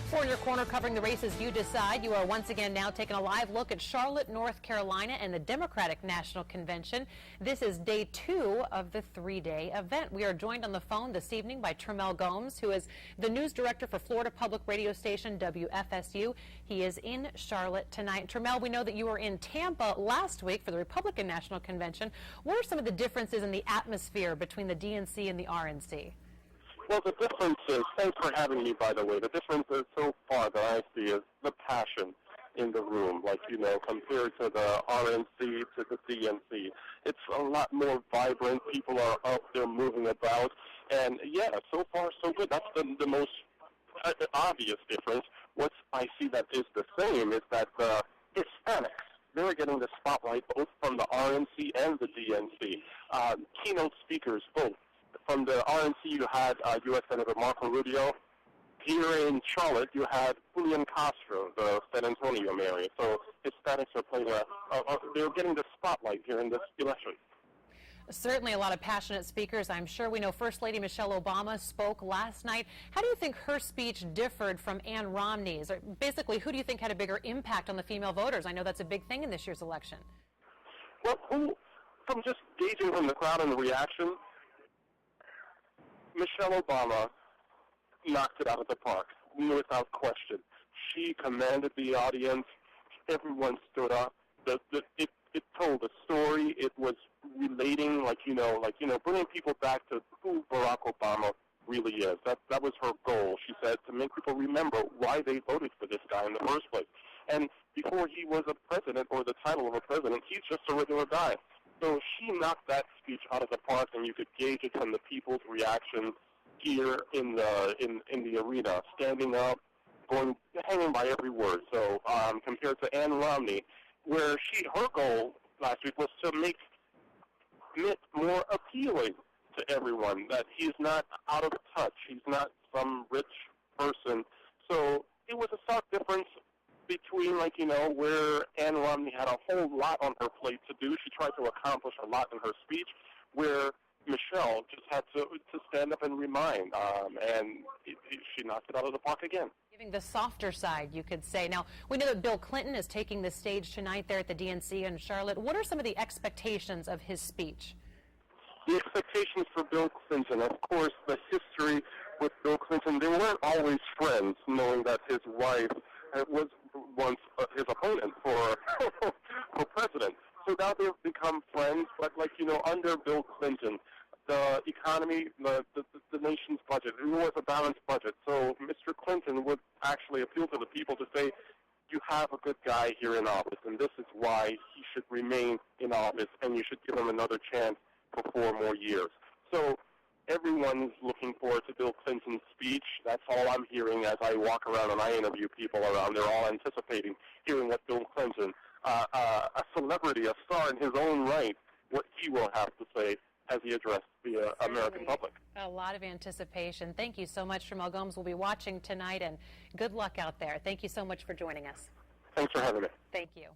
For your corner covering the races you decide, you are once again now taking a live look at Charlotte, North Carolina and the Democratic National Convention. This is day 2 of the 3-day event. We are joined on the phone this evening by Tremel Gomes, who is the news director for Florida Public Radio Station WFSU. He is in Charlotte tonight. Tremel, we know that you were in Tampa last week for the Republican National Convention. What are some of the differences in the atmosphere between the DNC and the RNC? Well, the difference is, thanks for having me, by the way, the difference is so far that I see is the passion in the room, like, you know, compared to the RNC to the DNC. It's a lot more vibrant. People are up there moving about. And, yeah, so far so good. That's the most obvious difference. What I see that is the same is that the Hispanics, they're getting the spotlight both from the RNC and the DNC. Keynote speakers, both. From the RNC, you had U.S. Senator Marco Rubio. Here in Charlotte, you had Julian Castro, the San Antonio area. So Hispanics are playing they're getting the spotlight here in this election. Certainly a lot of passionate speakers, I'm sure. We know First Lady Michelle Obama spoke last night. How do you think her speech differed from Ann Romney's? Or basically, who do you think had a bigger impact on the female voters? I know that's a big thing in this year's election. Well, from just gauging from the crowd and the reaction, Michelle Obama knocked it out of the park, without question. She commanded the audience. Everyone stood up. It told a story. It was relating, bringing people back to who Barack Obama really is. That was her goal. She said to make people remember why they voted for this guy in the first place. And before he was a president or the title of a president, he's just a regular guy. So she knocked that speech out of the park, and you could gauge it from the people's reaction here in the arena, standing up, hanging by every word. So compared to Ann Romney, where her goal last week was to make Mitt more appealing to everyone, that he's not out of touch, he's not some rich person. So it was a stark difference between, where Ann Romney had a whole lot on her plate to do. She tried to accomplish a lot in her speech, where Michelle just had to stand up and remind, and she knocked it out of the park again. Giving the softer side, you could say. Now, we know that Bill Clinton is taking the stage tonight there at the DNC in Charlotte. What are some of the expectations of his speech? The expectations for Bill Clinton, of course, the history with Bill Clinton, they weren't always friends, knowing that his wife was once his opponent for president. So now they've become friends, but under Bill Clinton, the economy, the nation's budget, it was a balanced budget. So Mr. Clinton would actually appeal to the people to say, you have a good guy here in office, and this is why he should remain in office, and you should give him another chance for 4 more years. So everyone's looking forward to Bill Clinton's speech. That's all I'm hearing as I walk around and I interview people around. They're all anticipating hearing what Bill Clinton, a celebrity, a star in his own right, what he will have to say as he addressed the American public. A lot of anticipation. Thank you so much, Tremel Gomes. We'll be watching tonight, and good luck out there. Thank you so much for joining us. Thanks for having me. Thank you.